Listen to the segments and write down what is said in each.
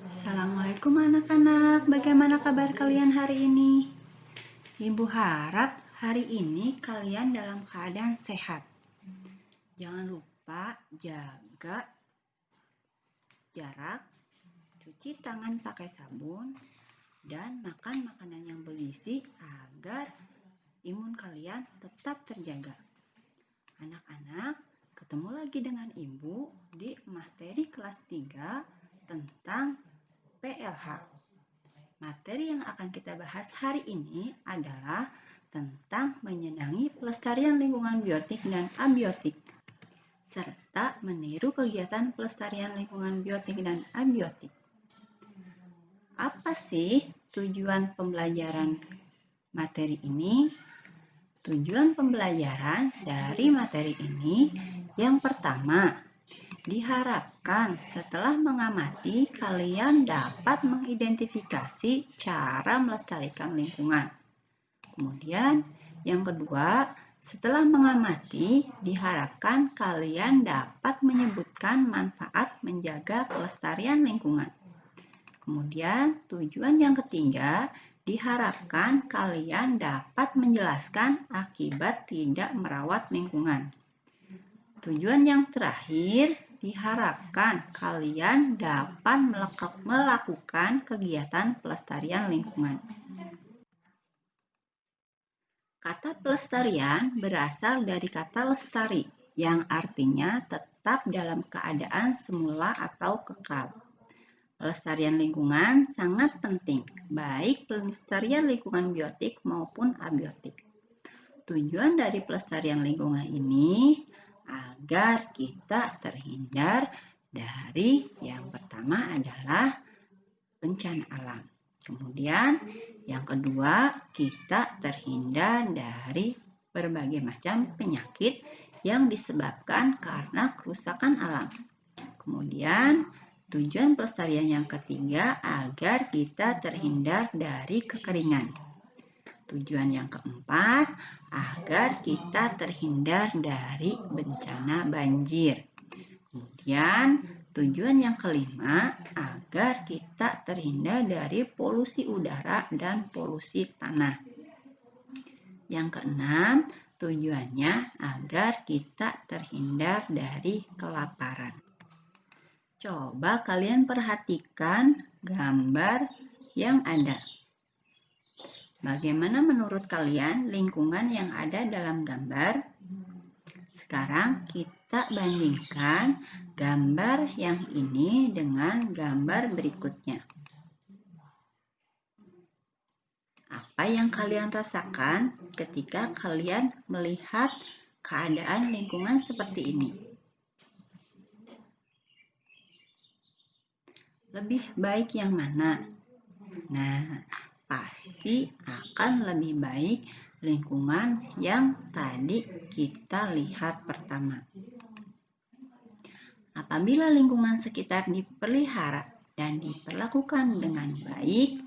Assalamualaikum anak-anak, bagaimana kabar kalian hari ini? Ibu harap hari ini kalian dalam keadaan sehat. Jangan lupa jaga jarak, cuci tangan pakai sabun, dan makan makanan yang bergizi agar imun kalian tetap terjaga. Anak-anak, ketemu lagi dengan Ibu di materi kelas 3 tentang PLH. Materi yang akan kita bahas hari ini adalah tentang menyenangi pelestarian lingkungan biotik dan abiotik, serta meniru kegiatan pelestarian lingkungan biotik dan abiotik. Apa sih tujuan pembelajaran materi ini? Tujuan pembelajaran dari materi ini yang pertama, diharapkan setelah mengamati kalian dapat mengidentifikasi cara melestarikan lingkungan. Kemudian yang kedua, setelah mengamati diharapkan kalian dapat menyebutkan manfaat menjaga kelestarian lingkungan. Kemudian tujuan yang ketiga, diharapkan kalian dapat menjelaskan akibat tidak merawat lingkungan. Tujuan yang terakhir, diharapkan kalian dapat melakukan kegiatan pelestarian lingkungan. Kata pelestarian berasal dari kata lestari, yang artinya tetap dalam keadaan semula atau kekal. Pelestarian lingkungan sangat penting, baik pelestarian lingkungan biotik maupun abiotik. Tujuan dari pelestarian lingkungan ini agar kita terhindar dari yang pertama adalah bencana alam. Kemudian yang kedua, kita terhindar dari berbagai macam penyakit yang disebabkan karena kerusakan alam. Kemudian tujuan pelestarian yang ketiga agar kita terhindar dari kekeringan. Tujuan yang keempat agar kita terhindar dari bencana banjir. Kemudian tujuan yang kelima agar kita terhindar dari polusi udara dan polusi tanah. Yang keenam, tujuannya agar kita terhindar dari kelaparan. Coba kalian perhatikan gambar yang ada. Bagaimana menurut kalian lingkungan yang ada dalam gambar? Sekarang kita bandingkan gambar yang ini dengan gambar berikutnya. Apa yang kalian rasakan ketika kalian melihat keadaan lingkungan seperti ini? Lebih baik yang mana? Nah, pasti akan lebih baik lingkungan yang tadi kita lihat pertama. Apabila lingkungan sekitar dipelihara dan diperlakukan dengan baik,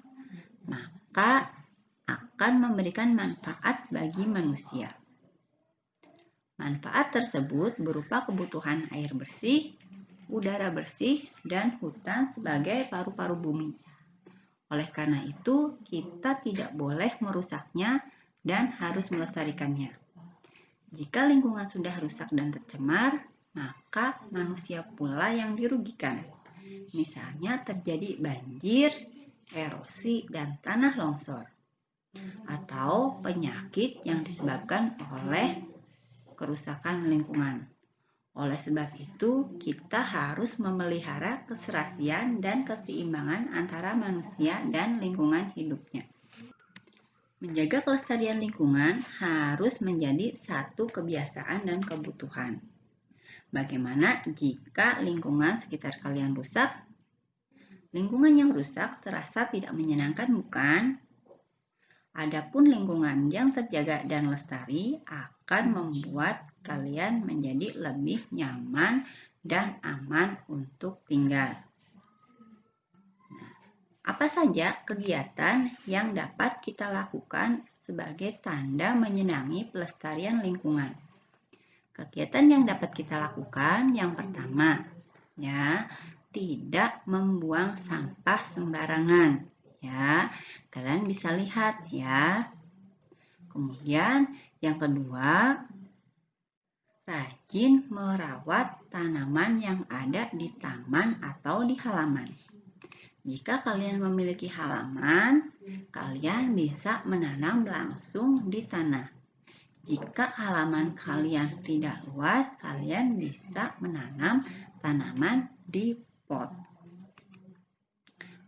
maka akan memberikan manfaat bagi manusia. Manfaat tersebut berupa kebutuhan air bersih, udara bersih, dan hutan sebagai paru-paru bumi. Oleh karena itu, kita tidak boleh merusaknya dan harus melestarikannya. Jika lingkungan sudah rusak dan tercemar, maka manusia pula yang dirugikan. Misalnya terjadi banjir, erosi, dan tanah longsor, atau penyakit yang disebabkan oleh kerusakan lingkungan. Oleh sebab itu, kita harus memelihara keserasian dan keseimbangan antara manusia dan lingkungan hidupnya. Menjaga kelestarian lingkungan harus menjadi satu kebiasaan dan kebutuhan. Bagaimana jika lingkungan sekitar kalian rusak? Lingkungan yang rusak terasa tidak menyenangkan, bukan? Adapun lingkungan yang terjaga dan lestari akan membuat kalian menjadi lebih nyaman dan aman untuk tinggal. Apa saja kegiatan yang dapat kita lakukan sebagai tanda menyenangi pelestarian lingkungan? Kegiatan yang dapat kita lakukan yang pertama, tidak membuang sampah sembarangan. Ya, kalian bisa lihat ya. Kemudian yang kedua, rajin merawat tanaman yang ada di taman atau di halaman. Jika kalian memiliki halaman, kalian bisa menanam langsung di tanah. Jika halaman kalian tidak luas, kalian bisa menanam tanaman di pot.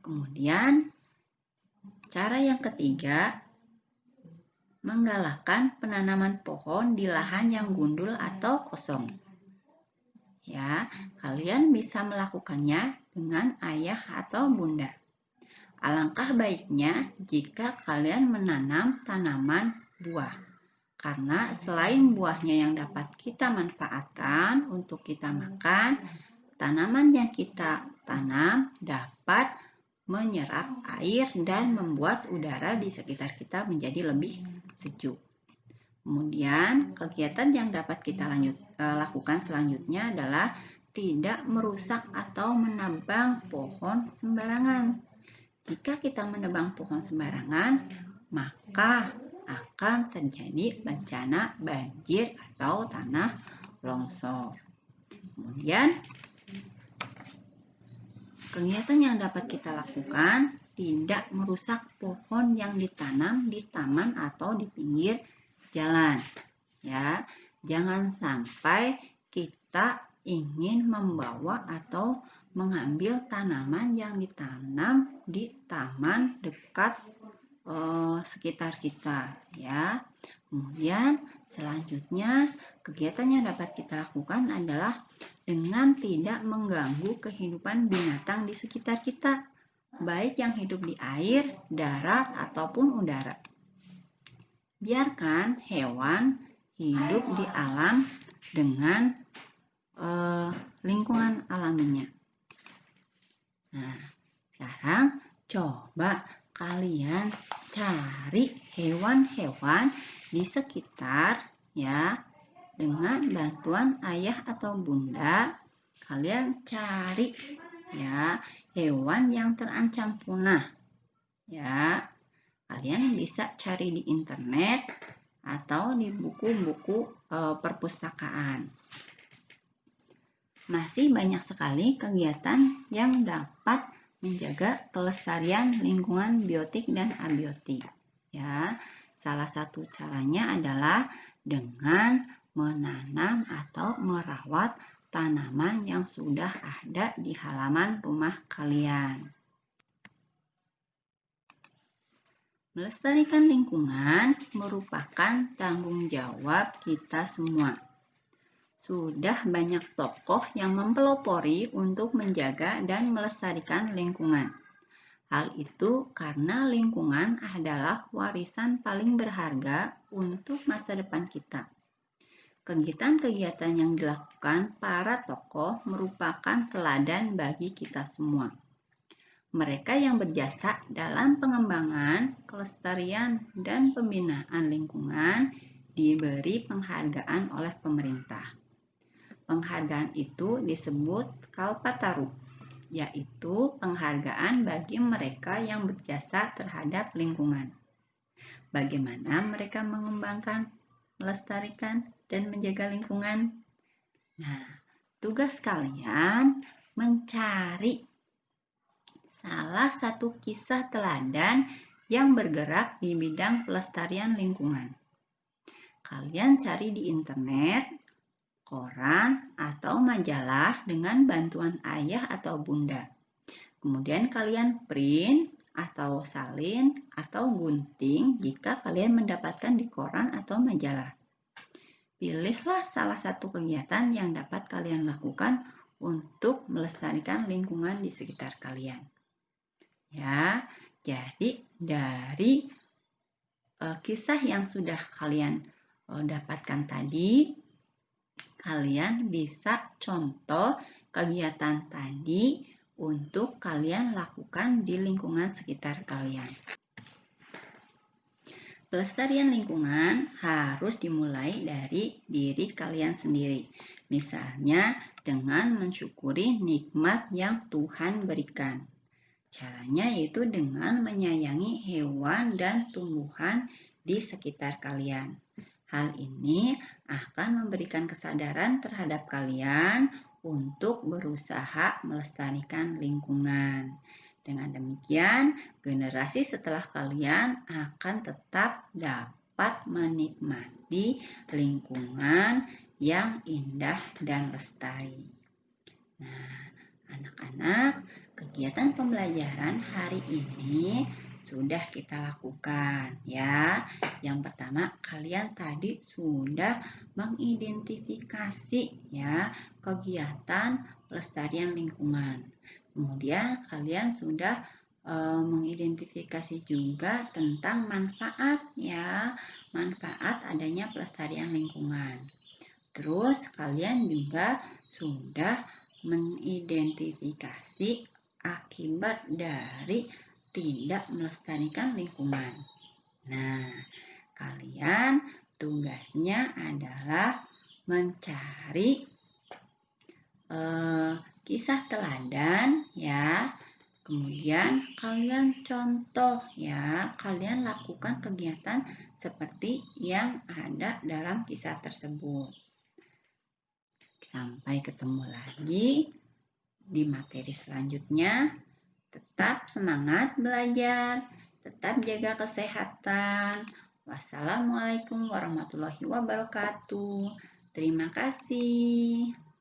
Kemudian, cara yang ketiga, menggalakkan penanaman pohon di lahan yang gundul atau kosong. Ya, kalian bisa melakukannya dengan ayah atau bunda. Alangkah baiknya jika kalian menanam tanaman buah. Karena selain buahnya yang dapat kita manfaatkan untuk kita makan, tanaman yang kita tanam dapat menyerap air dan membuat udara di sekitar kita menjadi lebih sejuk. Kemudian, kegiatan yang dapat kita lakukan selanjutnya adalah tidak merusak atau menebang pohon sembarangan. Jika kita menebang pohon sembarangan, maka akan terjadi bencana banjir atau tanah longsor. Kemudian, kegiatan yang dapat kita lakukan tidak merusak pohon yang ditanam di taman atau di pinggir jalan. Ya, jangan sampai kita ingin membawa atau mengambil tanaman yang ditanam di taman dekat sekitar kita, ya. Kemudian selanjutnya kegiatan yang dapat kita lakukan adalah dengan tidak mengganggu kehidupan binatang di sekitar kita, baik yang hidup di air, darat, ataupun udara. Biarkan hewan hidup di alam dengan lingkungan alaminya. Nah, sekarang coba kalian cari hewan-hewan di sekitar ya. Dengan bantuan ayah atau bunda, kalian cari ya hewan yang terancam punah. Ya, kalian bisa cari di internet atau di buku-buku perpustakaan. Masih banyak sekali kegiatan yang dapat menjaga kelestarian lingkungan biotik dan abiotik. Ya, salah satu caranya adalah dengan menanam atau merawat tanaman yang sudah ada di halaman rumah kalian. Melestarikan lingkungan merupakan tanggung jawab kita semua. Sudah banyak tokoh yang mempelopori untuk menjaga dan melestarikan lingkungan. Hal itu karena lingkungan adalah warisan paling berharga untuk masa depan kita. Kegiatan-kegiatan yang dilakukan para tokoh merupakan teladan bagi kita semua. Mereka yang berjasa dalam pengembangan, kelestarian, dan pembinaan lingkungan diberi penghargaan oleh pemerintah. Penghargaan itu disebut Kalpataru, yaitu penghargaan bagi mereka yang berjasa terhadap lingkungan. Bagaimana mereka mengembangkan, melestarikan, dan menjaga lingkungan? Nah, tugas kalian mencari salah satu kisah teladan yang bergerak di bidang pelestarian lingkungan. Kalian cari di internet, koran, atau majalah dengan bantuan ayah atau bunda. Kemudian kalian print atau salin atau gunting jika kalian mendapatkan di koran atau majalah. Pilihlah salah satu kegiatan yang dapat kalian lakukan untuk melestarikan lingkungan di sekitar kalian. Ya, jadi dari kisah yang sudah kalian dapatkan tadi, kalian bisa contoh kegiatan tadi untuk kalian lakukan di lingkungan sekitar kalian. Pelestarian lingkungan harus dimulai dari diri kalian sendiri. Misalnya dengan mensyukuri nikmat yang Tuhan berikan. Caranya yaitu dengan menyayangi hewan dan tumbuhan di sekitar kalian. Hal ini akan memberikan kesadaran terhadap kalian untuk berusaha melestarikan lingkungan. Dengan demikian, generasi setelah kalian akan tetap dapat menikmati lingkungan yang indah dan lestari. Nah, anak-anak, kegiatan pembelajaran hari ini sudah kita lakukan ya. Yang pertama, kalian tadi sudah mengidentifikasi ya kegiatan pelestarian lingkungan. Kemudian kalian sudah mengidentifikasi juga tentang manfaat ya, manfaat adanya pelestarian lingkungan. Terus kalian juga sudah mengidentifikasi akibat dari tidak melestarikan lingkungan. Nah, kalian tugasnya adalah mencari kisah teladan ya. Kemudian kalian contoh ya, kalian lakukan kegiatan seperti yang ada dalam kisah tersebut. Sampai ketemu lagi di materi selanjutnya. Tetap semangat belajar, tetap jaga kesehatan. Wassalamualaikum warahmatullahi wabarakatuh. Terima kasih.